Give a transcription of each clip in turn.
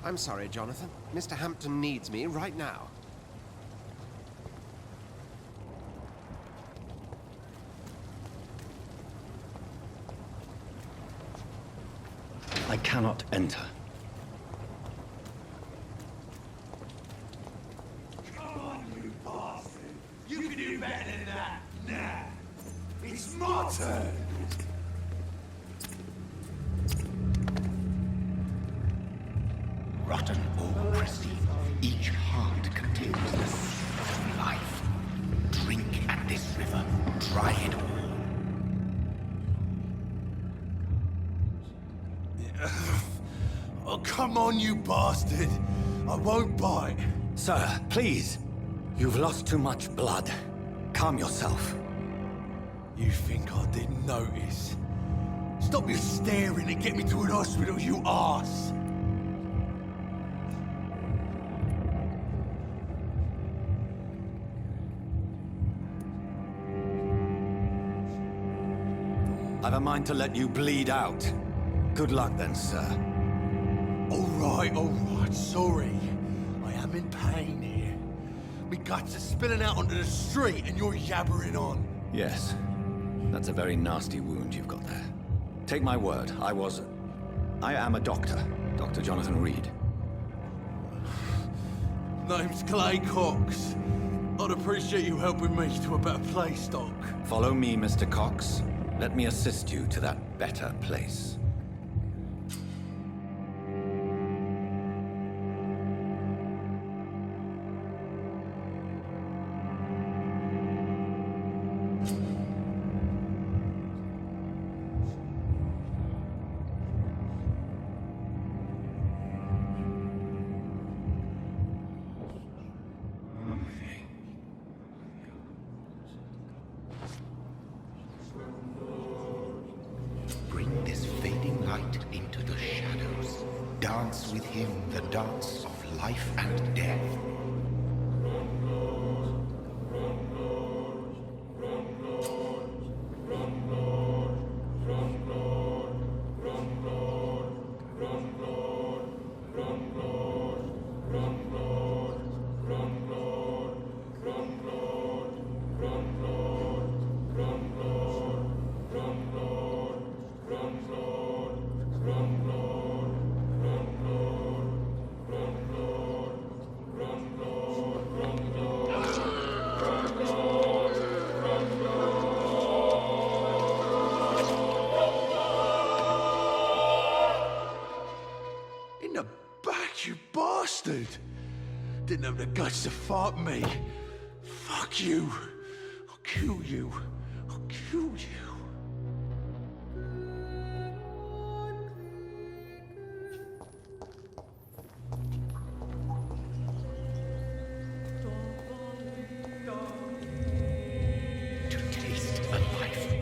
I'm sorry, Jonathan. Mr. Hampton needs me right now. I cannot enter. Come on, you bastard! You can do better than that! Nah! It's my turn! Rotten or pristine, each heart contains the seed of life. Drink at this river, try it all. Oh, come on, you bastard! I won't bite! Sir, please. You've lost too much blood. Calm yourself. You think I didn't notice? Stop your staring and get me to an hospital, you arse! I've a mind to let you bleed out. Good luck then, sir. All right, sorry. I am in pain here. Me guts are spilling out onto the street and you're yabbering on. Yes. That's a very nasty wound you've got there. Take my word, I am a doctor. Dr. Jonathan Reed. Name's Clay Cox. I'd appreciate you helping me to a better place, Doc. Follow me, Mr. Cox. Let me assist you to that better place. Bring this fading light into the shadows. Dance with him the dance of life and death. In the back, you bastard! Didn't have the guts to fuck me. Fuck you. I'll kill you. I'll kill you. To taste a life,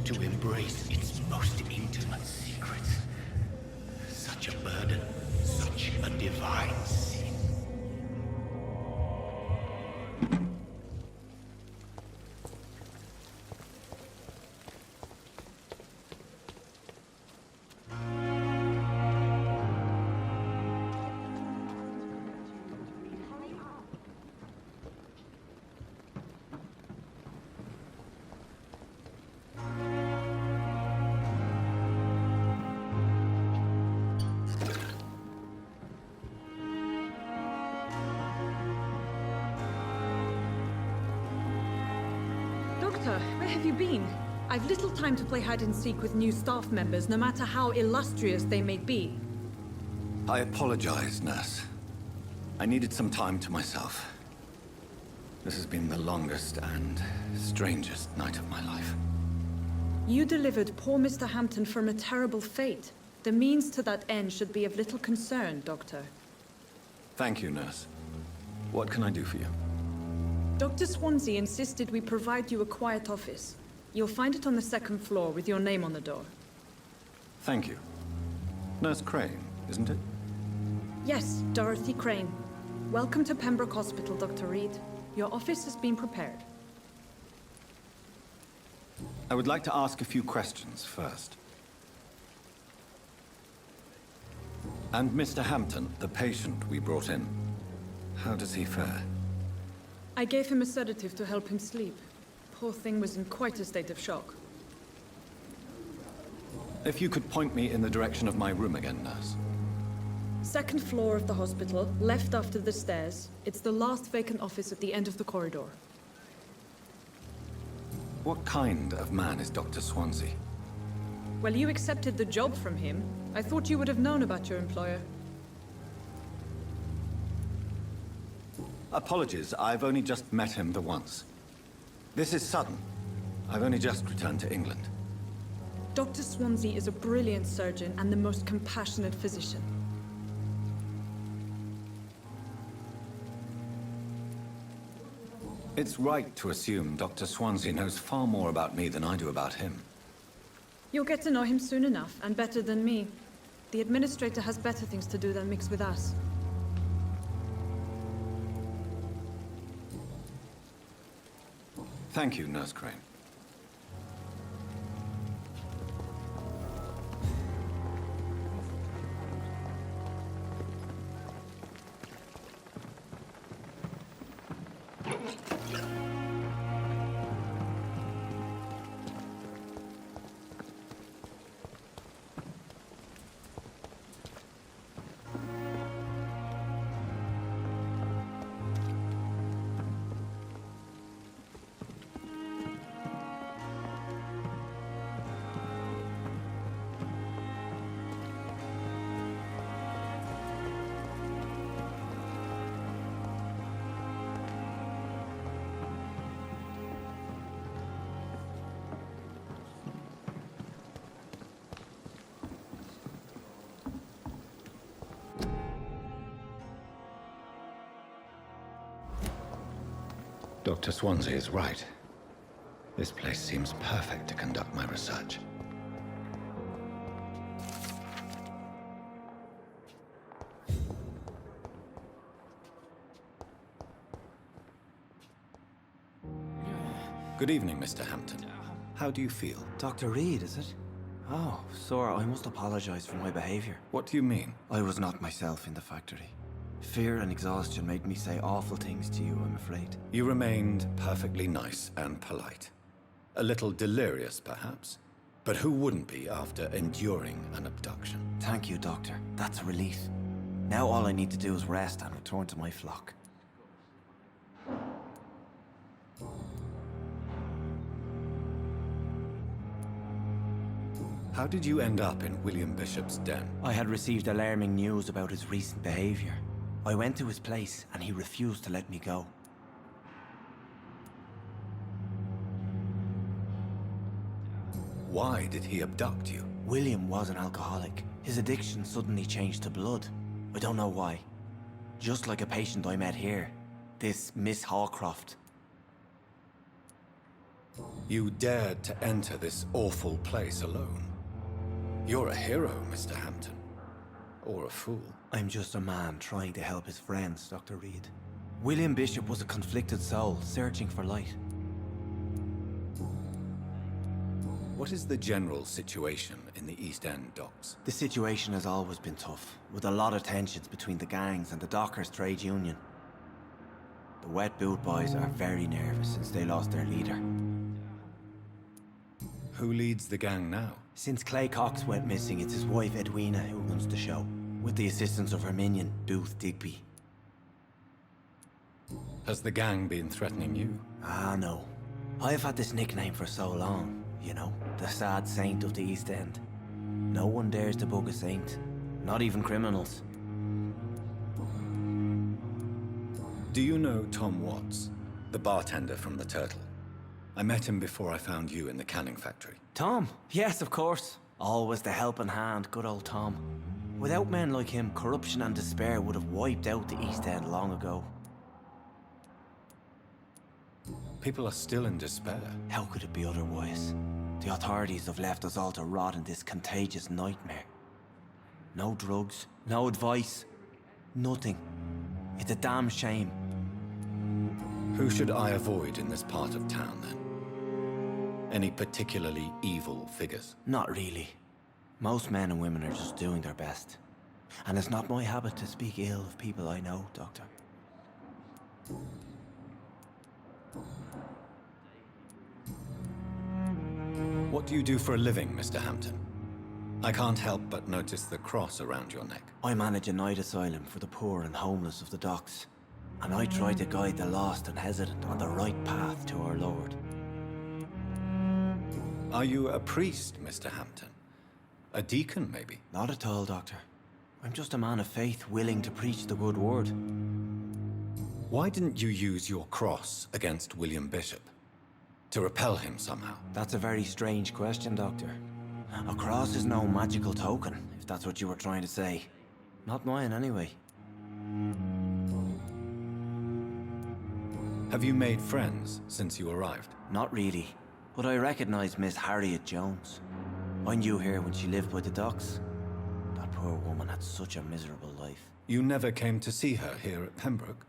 to embrace its most intimate secrets. Such a burden, such a divine sin. have you been? I've little time to play hide-and-seek with new staff members, no matter how illustrious they may be. I apologize, nurse. I needed some time to myself. This has been the longest and strangest night of my life. You delivered poor Mr. Hampton from a terrible fate. The means to that end should be of little concern, Doctor. Thank you, nurse. What can I do for you? Dr. Swansea insisted we provide you a quiet office. You'll find it on the second floor with your name on the door. Thank you. Nurse Crane, isn't it? Yes, Dorothy Crane. Welcome to Pembroke Hospital, Dr. Reed. Your office has been prepared. I would like to ask a few questions first. And Mr. Hampton, the patient we brought in, how does he fare? I gave him a sedative to help him sleep. Poor thing was in quite a state of shock. If you could point me in the direction of my room again, nurse. Second floor of the hospital, left after the stairs. It's the last vacant office at the end of the corridor. What kind of man is Dr. Swansea? Well, you accepted the job from him. I thought you would have known about your employer. Apologies, I've only just met him the once. This is sudden. I've only just returned to England. Dr. Swansea is a brilliant surgeon and the most compassionate physician. It's right to assume Dr. Swansea knows far more about me than I do about him. You'll get to know him soon enough, and better than me. The administrator has better things to do than mix with us. Thank you, Nurse Crane. Dr. Swansea is right. This place seems perfect to conduct my research. Good evening, Mr. Hampton. How do you feel? Dr. Reed, is it? Oh, sir, I must apologize for my behavior. What do you mean? I was not myself in the factory. Fear and exhaustion made me say awful things to you, I'm afraid. You remained perfectly nice and polite. A little delirious, perhaps. But who wouldn't be after enduring an abduction? Thank you, Doctor. That's a relief. Now all I need to do is rest and return to my flock. How did you end up in William Bishop's den? I had received alarming news about his recent behavior. I went to his place and he refused to let me go. Why did he abduct you? William was an alcoholic. His addiction suddenly changed to blood. I don't know why. Just like a patient I met here. This Miss Hawcroft. You dared to enter this awful place alone. You're a hero, Mr. Hampton. Or a fool. I'm just a man trying to help his friends, Dr. Reed. William Bishop was a conflicted soul, searching for light. What is the general situation in the East End docks? The situation has always been tough, with a lot of tensions between the gangs and the dockers' trade union. The Wet Boot Boys are very nervous since they lost their leader. Who leads the gang now? Since Clay Cox went missing, it's his wife Edwina who runs the show, with the assistance of her minion, Booth Digby. Has the gang been threatening you? Ah, no. I've had this nickname for so long, you know, the sad saint of the East End. No one dares to bug a saint, not even criminals. Do you know Tom Watts, the bartender from the Turtle? I met him before I found you in the canning factory. Tom? Yes, of course. Always the helping hand, good old Tom. Without men like him, corruption and despair would have wiped out the East End long ago. People are still in despair. How could it be otherwise? The authorities have left us all to rot in this contagious nightmare. No drugs, no advice, nothing. It's a damn shame. Who should I avoid in this part of town, then? Any particularly evil figures? Not really. Most men and women are just doing their best. And it's not my habit to speak ill of people I know, Doctor. What do you do for a living, Mr. Hampton? I can't help but notice the cross around your neck. I manage a night asylum for the poor and homeless of the docks. And I try to guide the lost and hesitant on the right path to our Lord. Are you a priest, Mr. Hampton? A deacon, maybe? Not at all, Doctor. I'm just a man of faith willing to preach the good word. Why didn't you use your cross against William Bishop? To repel him somehow? That's a very strange question, Doctor. A cross is no magical token, if that's what you were trying to say. Not mine, anyway. Have you made friends since you arrived? Not really. But I recognize Miss Harriet Jones. I knew her when she lived by the docks. That poor woman had such a miserable life. You never came to see her here at Pembroke?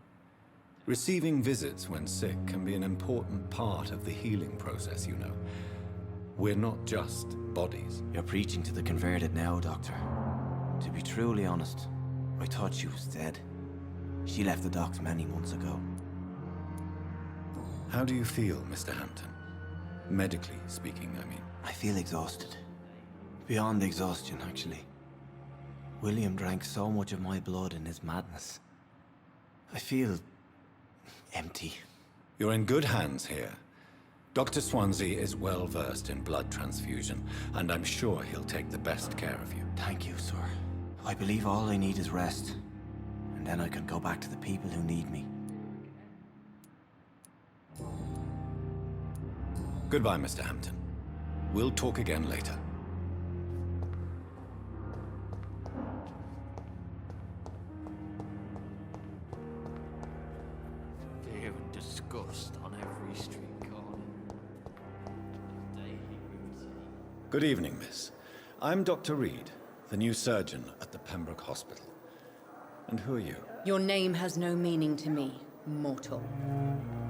Receiving visits when sick can be an important part of the healing process, you know. We're not just bodies. You're preaching to the converted now, Doctor. To be truly honest, I thought she was dead. She left the docks many months ago. How do you feel, Mr. Hampton? Medically speaking, I mean. I feel exhausted. Beyond exhaustion, actually. William drank so much of my blood in his madness. I feel empty. You're in good hands here. Dr. Swansea is well versed in blood transfusion, and I'm sure he'll take the best care of you. Thank you, sir. I believe all I need is rest. And then I can go back to the people who need me. Goodbye, Mr. Hampton. We'll talk again later. Fear and disgust on every street corner. Daily routine. Good evening, miss. I'm Dr. Reed, the new surgeon at the Pembroke Hospital. And who are you? Your name has no meaning to me, mortal.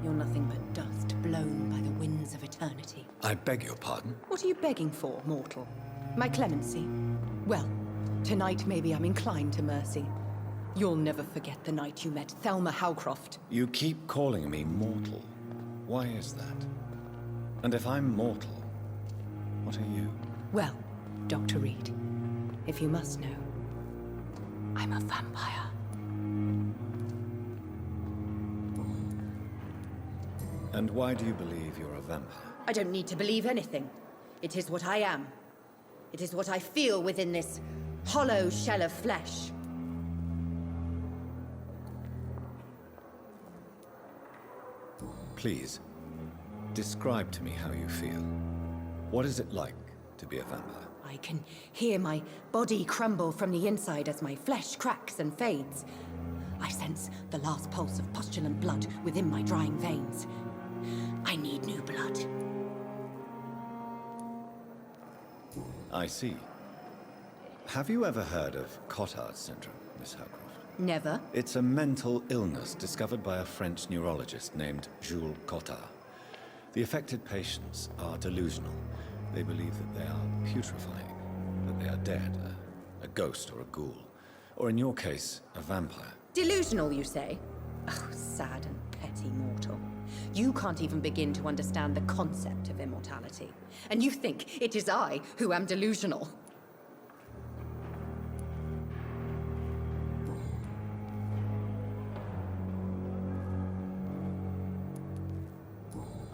You're nothing but dust blown by the winds of eternity. I beg your pardon? What are you begging for, mortal? My clemency? Well, tonight maybe I'm inclined to mercy. You'll never forget the night you met Thelma Howcroft. You keep calling me mortal. Why is that? And if I'm mortal, what are you? Well, Dr. Reed, if you must know, I'm a vampire. And why do you believe you're a vampire? I don't need to believe anything. It is what I am. It is what I feel within this hollow shell of flesh. Please, describe to me how you feel. What is it like to be a vampire? I can hear my body crumble from the inside as my flesh cracks and fades. I sense the last pulse of pustulant blood within my drying veins. I need new blood. I see. Have you ever heard of Cotard syndrome, Miss Howcroft? Never. It's a mental illness discovered by a French neurologist named Jules Cotard. The affected patients are delusional. They believe that they are putrefying, that they are dead, a ghost or a ghoul, or in your case, a vampire. Delusional, you say? Oh, sad and petty mortal. You can't even begin to understand the concept of immortality. And you think it is I who am delusional.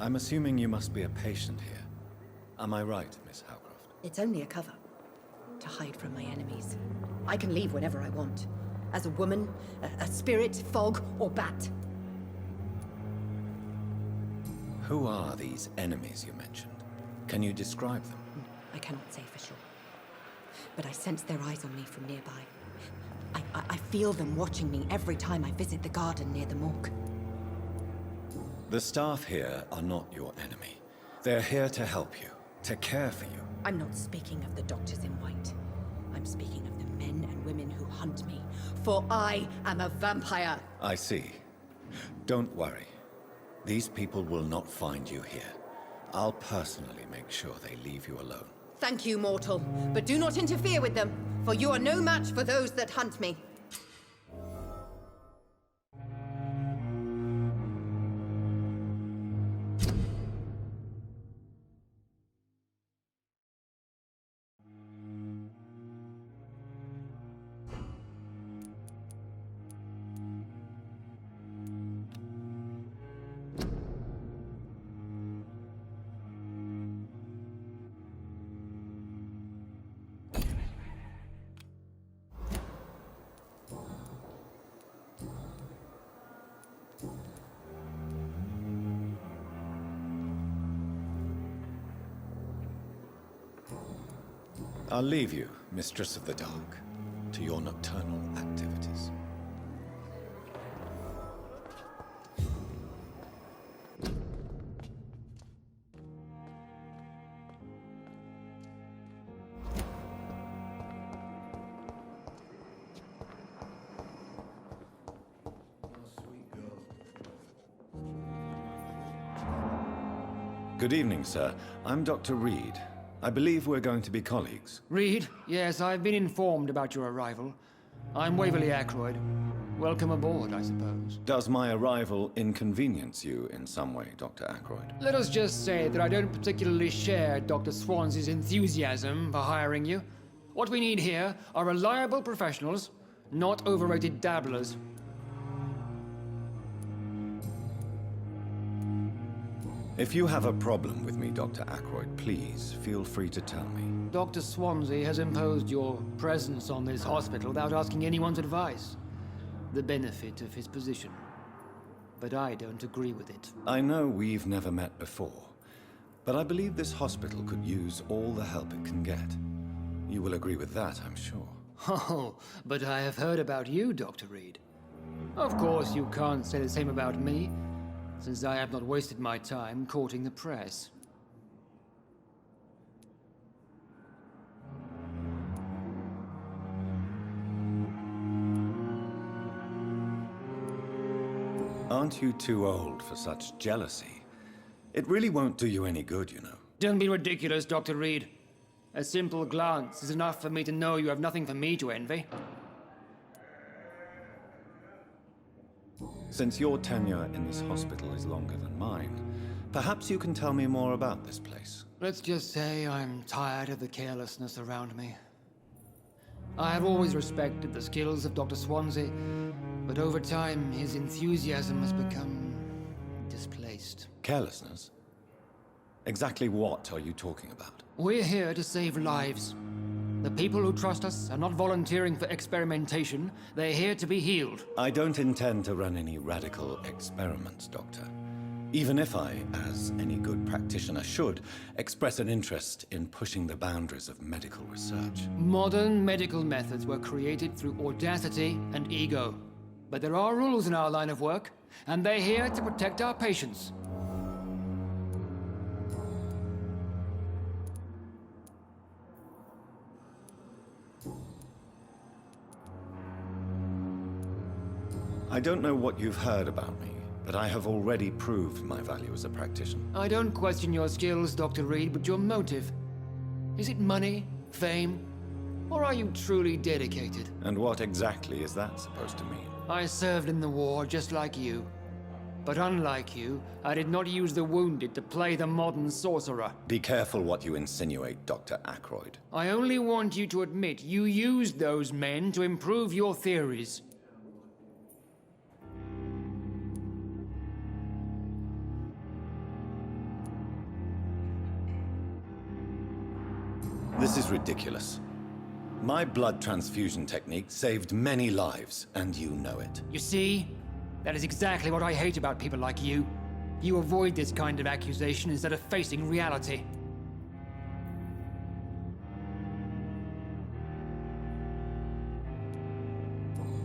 I'm assuming you must be a patient here. Am I right, Miss Howcroft? It's only a cover. To hide from my enemies. I can leave whenever I want. As a woman, a spirit, fog, or bat. Who are these enemies you mentioned? Can you describe them? I cannot say for sure. But I sense their eyes on me from nearby. I feel them watching me every time I visit the garden near the morgue. The staff here are not your enemy. They're here to help you, to care for you. I'm not speaking of the doctors in white. I'm speaking of the men and women who hunt me. For I am a vampire! I see. Don't worry. These people will not find you here. I'll personally make sure they leave you alone. Thank you, mortal. But do not interfere with them, for you are no match for those that hunt me. I'll leave you, Mistress of the Dark, to your nocturnal activities. Good evening, sir. I'm Dr. Reed. I believe we're going to be colleagues. Reed, yes, I've been informed about your arrival. I'm Waverly Ackroyd. Welcome aboard, I suppose. Does my arrival inconvenience you in some way, Dr. Ackroyd? Let us just say that I don't particularly share Dr. Swansea's enthusiasm for hiring you. What we need here are reliable professionals, not overrated dabblers. If you have a problem with me, Dr. Ackroyd, please feel free to tell me. Dr. Swansea has imposed your presence on this hospital without asking anyone's advice. The benefit of his position. But I don't agree with it. I know we've never met before, but I believe this hospital could use all the help it can get. You will agree with that, I'm sure. Oh, but I have heard about you, Dr. Reed. Of course, you can't say the same about me, since I have not wasted my time courting the press. Aren't you too old for such jealousy? It really won't do you any good, you know. Don't be ridiculous, Dr. Reed. A simple glance is enough for me to know you have nothing for me to envy. Since your tenure in this hospital is longer than mine, perhaps you can tell me more about this place. Let's just say I'm tired of the carelessness around me. I have always respected the skills of Dr. Swansea, but over time his enthusiasm has become displaced. Carelessness? Exactly what are you talking about? We're here to save lives. The people who trust us are not volunteering for experimentation. They're here to be healed. I don't intend to run any radical experiments, Doctor. Even if I, as any good practitioner should, express an interest in pushing the boundaries of medical research. Modern medical methods were created through audacity and ego. But there are rules in our line of work, and they're here to protect our patients. I don't know what you've heard about me, but I have already proved my value as a practitioner. I don't question your skills, Dr. Reed, but your motive. Is it money, fame, or are you truly dedicated? And what exactly is that supposed to mean? I served in the war just like you. But unlike you, I did not use the wounded to play the modern sorcerer. Be careful what you insinuate, Dr. Ackroyd. I only want you to admit you used those men to improve your theories. This is ridiculous. My blood transfusion technique saved many lives, and you know it. You see? That is exactly what I hate about people like you. You avoid this kind of accusation instead of facing reality.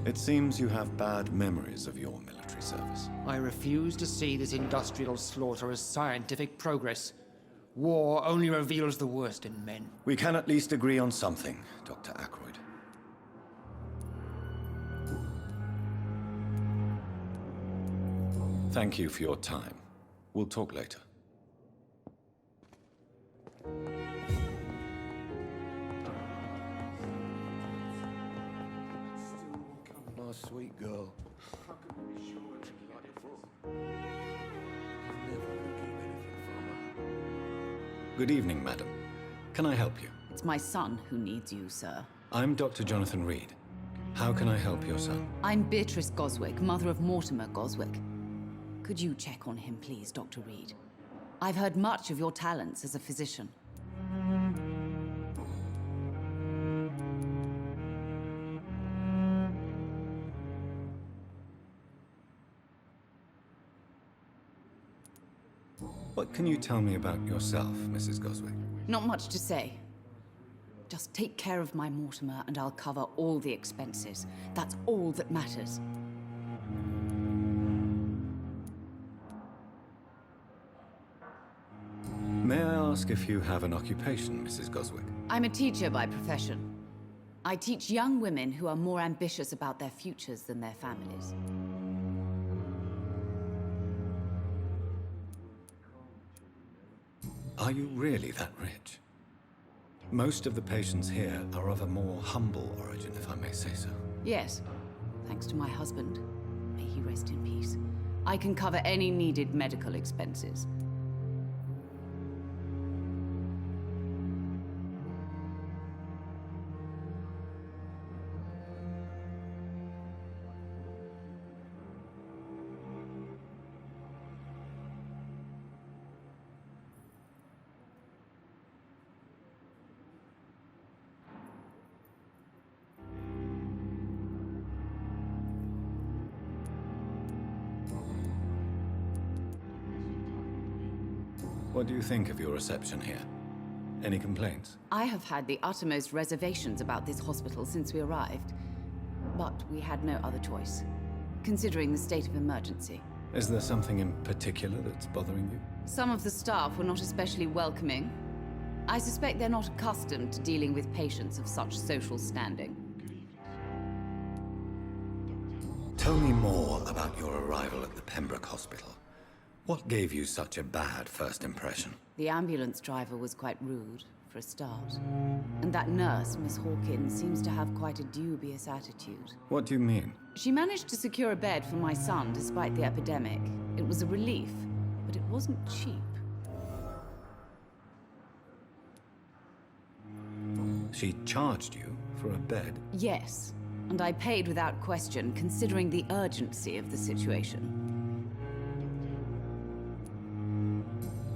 It seems you have bad memories of your military service. I refuse to see this industrial slaughter as scientific progress. War only reveals the worst in men. We can at least agree on something, Dr. Ackroyd. Thank you for your time. We'll talk later. My sweet girl. Good evening, madam. Can I help you? It's my son who needs you, sir. I'm Dr. Jonathan Reed. How can I help your son? I'm Beatrice Goswick, mother of Mortimer Goswick. Could you check on him, please, Dr. Reed? I've heard much of your talents as a physician. What can you tell me about yourself, Mrs. Goswick? Not much to say. Just take care of my Mortimer and I'll cover all the expenses. That's all that matters. May I ask if you have an occupation, Mrs. Goswick? I'm a teacher by profession. I teach young women who are more ambitious about their futures than their families. Are you really that rich? Most of the patients here are of a more humble origin, if I may say so. Yes, thanks to my husband. May he rest in peace. I can cover any needed medical expenses. What do you think of your reception here? Any complaints? I have had the uttermost reservations about this hospital since we arrived. But we had no other choice, considering the state of emergency. Is there something in particular that's bothering you? Some of the staff were not especially welcoming. I suspect they're not accustomed to dealing with patients of such social standing. Tell me more about your arrival at the Pembroke Hospital. What gave you such a bad first impression? The ambulance driver was quite rude, for a start. And that nurse, Miss Hawkins, seems to have quite a dubious attitude. What do you mean? She managed to secure a bed for my son despite the epidemic. It was a relief, but it wasn't cheap. She charged you for a bed? Yes, and I paid without question, considering the urgency of the situation.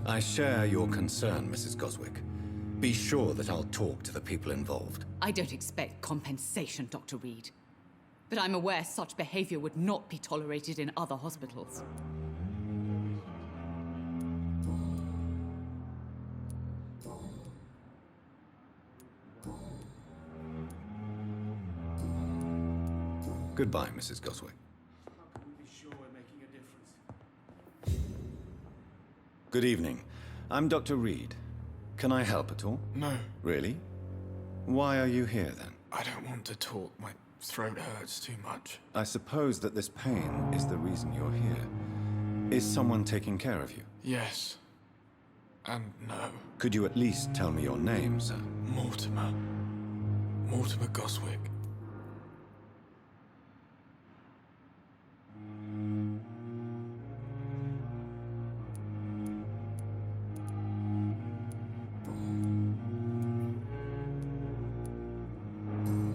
I share your concern, Mrs. Goswick. Be sure that I'll talk to the people involved. I don't expect compensation, Dr. Reed. But I'm aware such behavior would not be tolerated in other hospitals. Goodbye, Mrs. Goswick. Good evening. I'm Dr. Reed. Can I help at all? No, Really? Why are you here, then? I don't want to talk. My throat hurts too much. I suppose that this pain is the reason you're here. Is someone taking care of you? Yes. And no. Could you at least tell me your name, sir? Mortimer. Mortimer Goswick.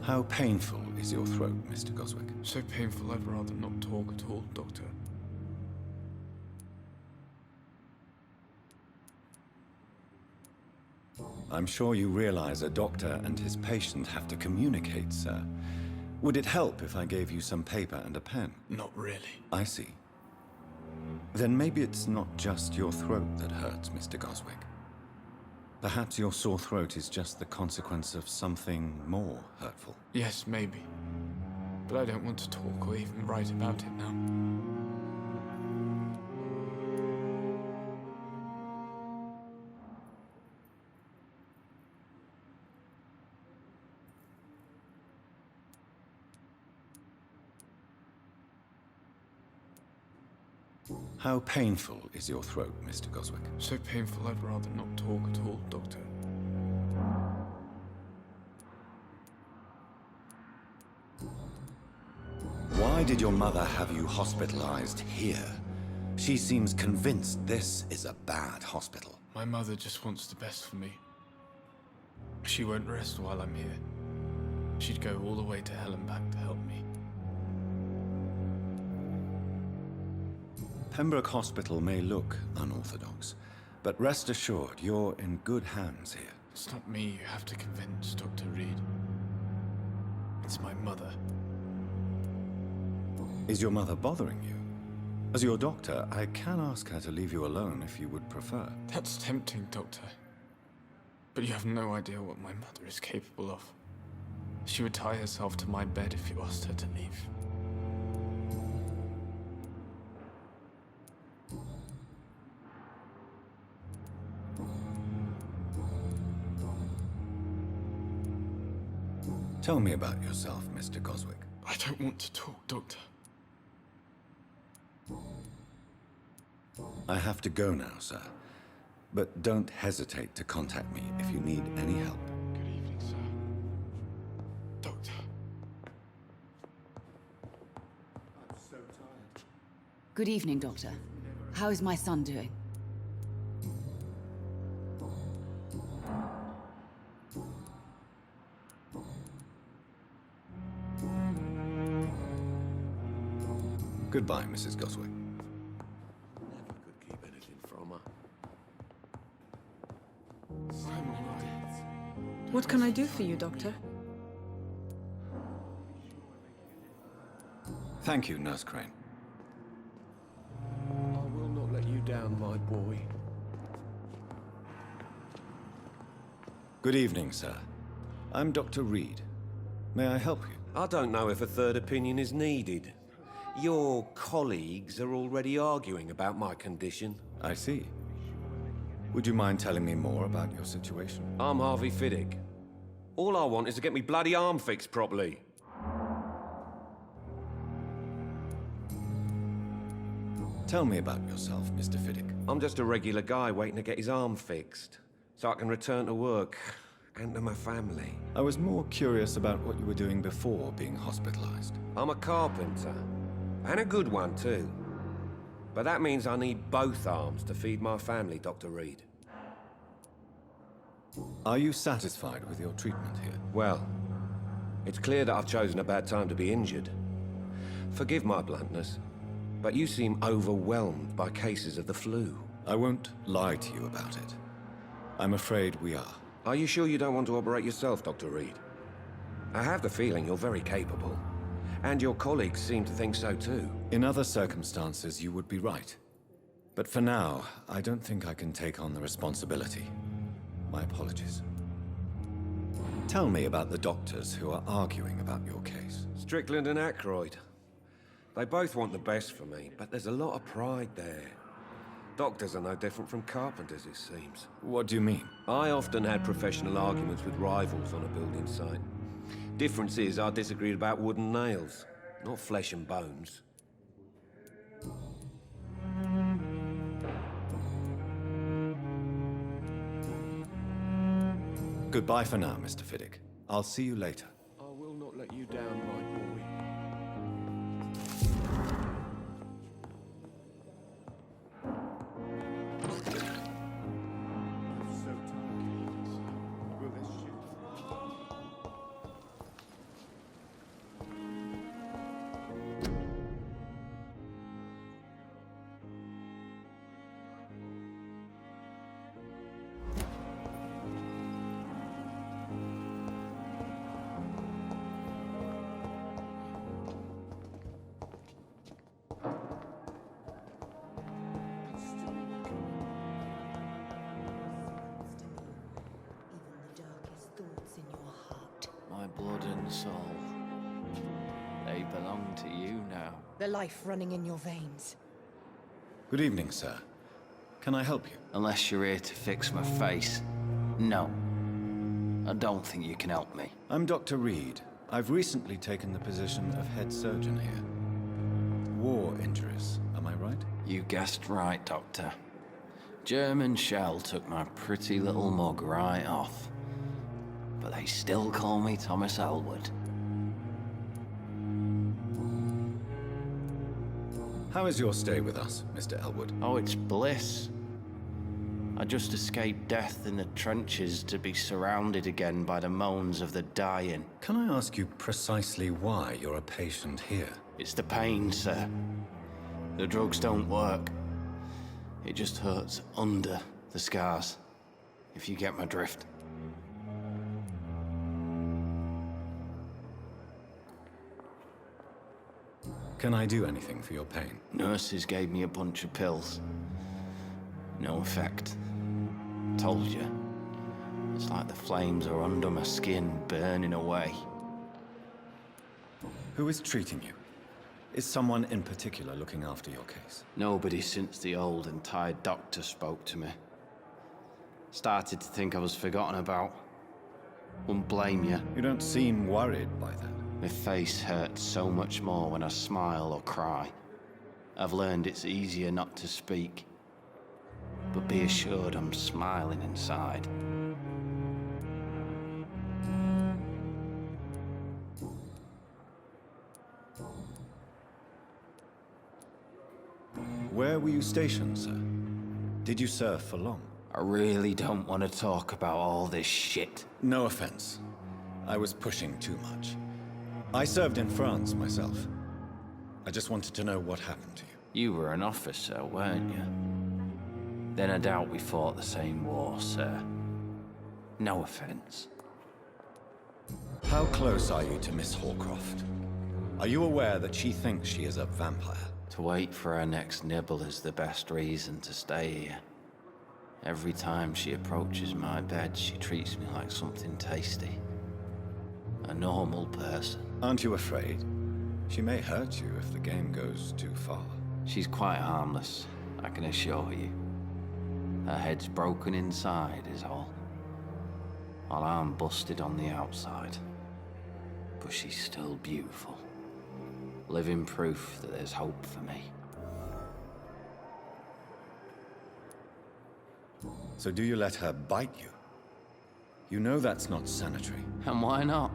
How painful is your throat, Mr. Goswick? So painful I'd rather not talk at all, Doctor. I'm sure you realize a doctor and his patient have to communicate, sir. Would it help if I gave you some paper and a pen? Not really. I see. Then maybe it's not just your throat that hurts, Mr. Goswick. Perhaps your sore throat is just the consequence of something more hurtful. Yes, maybe. But I don't want to talk or even write about it now. How painful is your throat, Mr. Goswick? So painful I'd rather not talk at all, Doctor. Why did your mother have you hospitalized here? She seems convinced this is a bad hospital. My mother just wants the best for me. She won't rest while I'm here. She'd go all the way to hell and back to help me. Pembroke Hospital may look unorthodox, but rest assured you're in good hands here. It's not me you have to convince, Dr. Reed. It's my mother. Is your mother bothering you? As your doctor, I can ask her to leave you alone if you would prefer. That's tempting, Doctor. But you have no idea what my mother is capable of. She would tie herself to my bed if you asked her to leave. Tell me about yourself, Mr. Goswick. I don't want to talk, Doctor. I have to go now, sir. But don't hesitate to contact me if you need any help. Good evening, sir. Doctor. I'm so tired. Good evening, Doctor. How is my son doing? Goodbye, Mrs. Goswick. Never could keep anything from her. What can I do for you, Doctor? Thank you, Nurse Crane. I will not let you down, my boy. Good evening, sir. I'm Dr. Reed. May I help you? I don't know if a third opinion is needed. Your colleagues are already arguing about my condition. I see. Would you mind telling me more about your situation? I'm Harvey Fiddick. All I want is to get me bloody arm fixed properly. Tell me about yourself, Mr. Fiddick. I'm just a regular guy waiting to get his arm fixed, so I can return to work and to my family. I was more curious about what you were doing before being hospitalized. I'm a carpenter, and a good one too. But that means I need both arms to feed my family, Dr. Reed. Are you satisfied with your treatment here? Well, it's clear that I've chosen a bad time to be injured. Forgive my bluntness, but you seem overwhelmed by cases of the flu. I won't lie to you about it. I'm afraid we are. Are you sure you don't want to operate yourself, Dr. Reed? I have the feeling you're very capable, and your colleagues seem to think so too. In other circumstances, you would be right. But for now, I don't think I can take on the responsibility. My apologies. Tell me about the doctors who are arguing about your case. Strickland and Aykroyd. They both want the best for me, but there's a lot of pride there. Doctors are no different from carpenters, it seems. What do you mean? I often had professional arguments with rivals on a building site. Difference is, I disagreed about wooden nails, not flesh and bones. Goodbye for now, Mr. Fiddick. I'll see you later. I will not let you down, my boy. blood and soul. They belong to you now. The life running in your veins. Good evening, sir. Can I help you? Unless you're here to fix my face. No. I don't think you can help me. I'm Dr. Reed. I've recently taken the position of head surgeon here. War injuries, am I right? You guessed right, Doctor. German shell took my pretty little mug right off. But they still call me Thomas Elwood. How is your stay with us, Mr. Elwood? Oh, it's bliss. I just escaped death in the trenches to be surrounded again by the moans of the dying. Can I ask you precisely why you're a patient here? It's the pain, sir. The drugs don't work. It just hurts under the scars, if you get my drift. Can I do anything for your pain? Nurses gave me a bunch of pills. No effect. Told you. It's like the flames are under my skin, burning away. Who is treating you? Is someone in particular looking after your case? Nobody since the old and tired doctor spoke to me. Started to think I was forgotten about. Wouldn't blame you. You don't seem worried by that. My face hurts so much more when I smile or cry. I've learned it's easier not to speak. But be assured I'm smiling inside. Where were you stationed, sir? Did you serve for long? I really don't want to talk about all this shit. No offense. I was pushing too much. I served in France myself. I just wanted to know what happened to you. You were an officer, weren't you? Then I doubt we fought the same war, sir. No offense. How close are you to Miss Hallcroft? Are you aware that she thinks she is a vampire? To wait for her next nibble is the best reason to stay here. Every time she approaches my bed, she treats me like something tasty. A normal person. Aren't you afraid? She may hurt you if the game goes too far. She's quite harmless, I can assure you. Her head's broken inside is all. While I'm busted on the outside. But she's still beautiful. Living proof that there's hope for me. So do you let her bite you? You know that's not sanitary. And why not?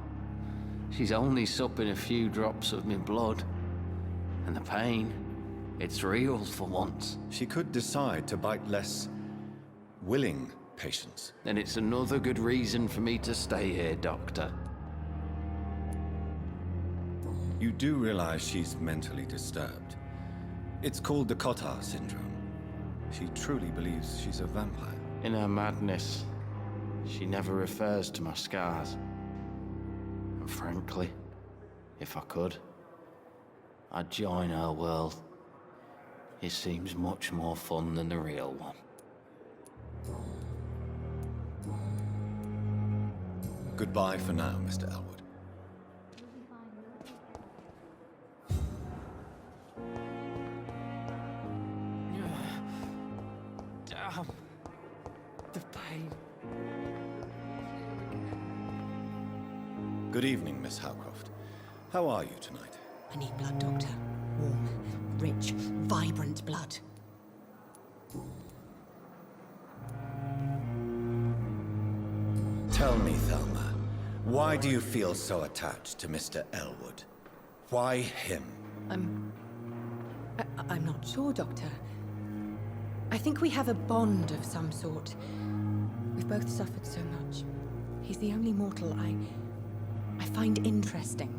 She's only supping a few drops of my blood. And the pain, it's real for once. She could decide to bite less willing patients. Then it's another good reason for me to stay here, Doctor. You do realize she's mentally disturbed. It's called the Cotard syndrome. She truly believes she's a vampire. In her madness, she never refers to my scars. And frankly, if I could, I'd join her world. It seems much more fun than the real one. Goodbye for now, Mr. Elwood. Damn. The pain. Good evening, Miss Howcroft. How are you tonight? I need blood, Doctor. Warm, rich, vibrant blood. Tell me, Thelma, why do you feel so attached to Mr. Elwood? Why him? I'm not sure, Doctor. I think we have a bond of some sort. We've both suffered so much. He's the only mortal I find interesting.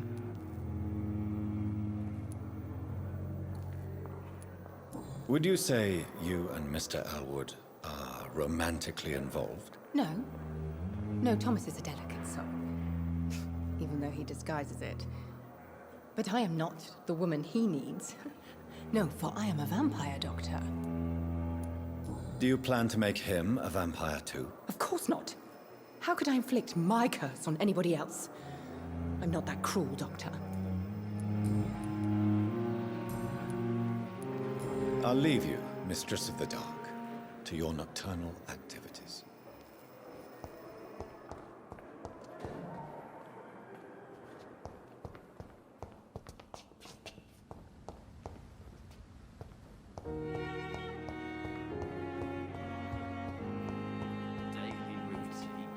Would you say you and Mr. Elwood are romantically involved? No. No, Thomas is a delicate soul. Even though he disguises it. But I am not the woman he needs. No, for I am a vampire, Doctor. Do you plan to make him a vampire too? Of course not. How could I inflict my curse on anybody else? I'm not that cruel, Doctor. I'll leave you, Mistress of the Dark, to your nocturnal activities. Daily routine.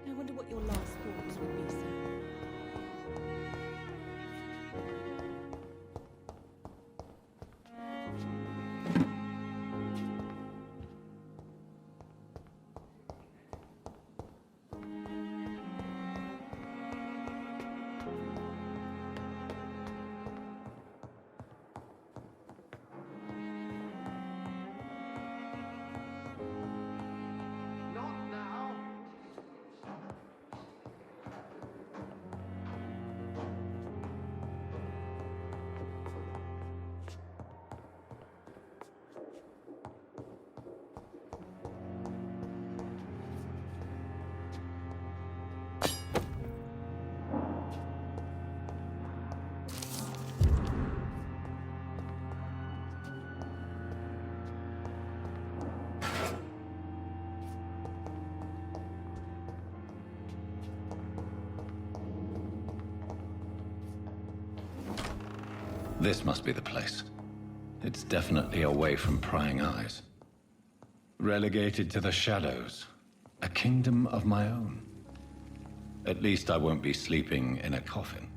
I wonder what your last thoughts would be, sir. This must be the place. It's definitely away from prying eyes. Relegated to the shadows. A kingdom of my own. At least I won't be sleeping in a coffin.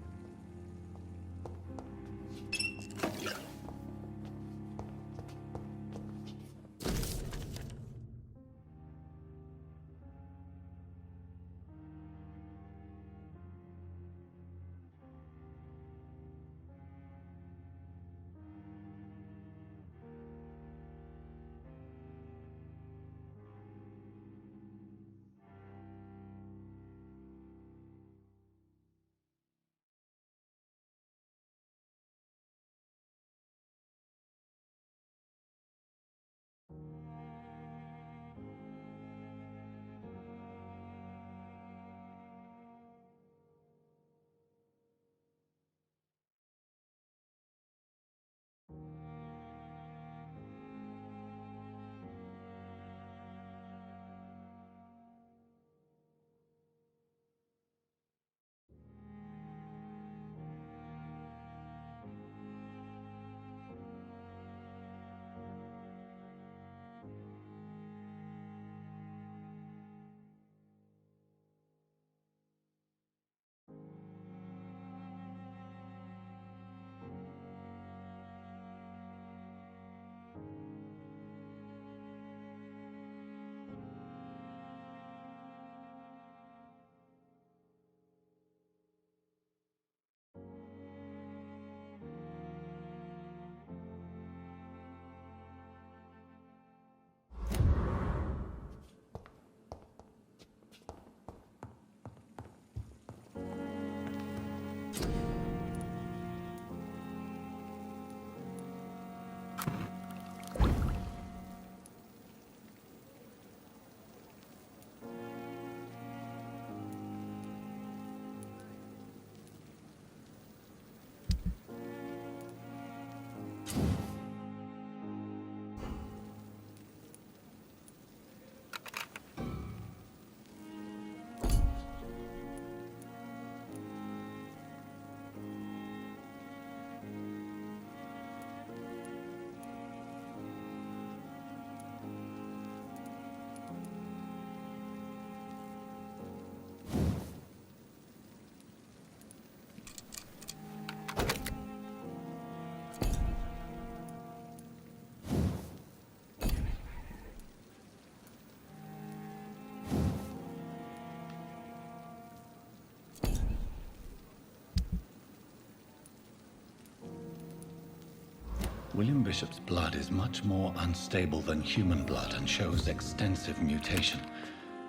William Bishop's blood is much more unstable than human blood and shows extensive mutation.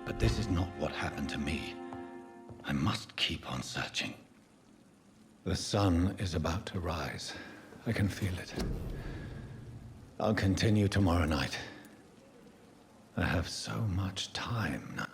But this is not what happened to me. I must keep on searching. The sun is about to rise. I can feel it. I'll continue tomorrow night. I have so much time now.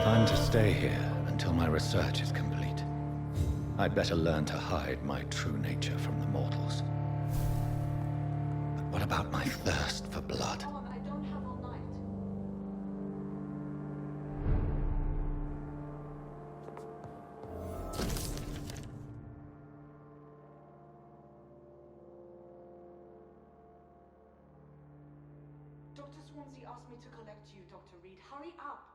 I'm to stay here until my research is complete. I'd better learn to hide my true nature from the mortals. But what about my thirst for blood? I don't have all night. Dr. Swansea asked me to collect you, Dr. Reed. Hurry up!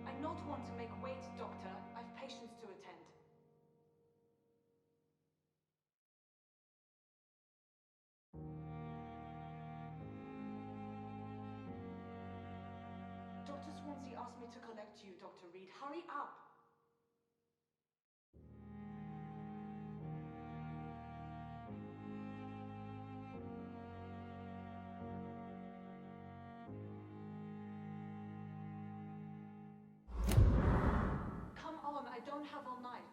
I'm not one to make wait, Doctor. I've patients to attend. Dr. Swansea asked me to collect you, Dr. Reed. Hurry up! Come on, I don't have all night.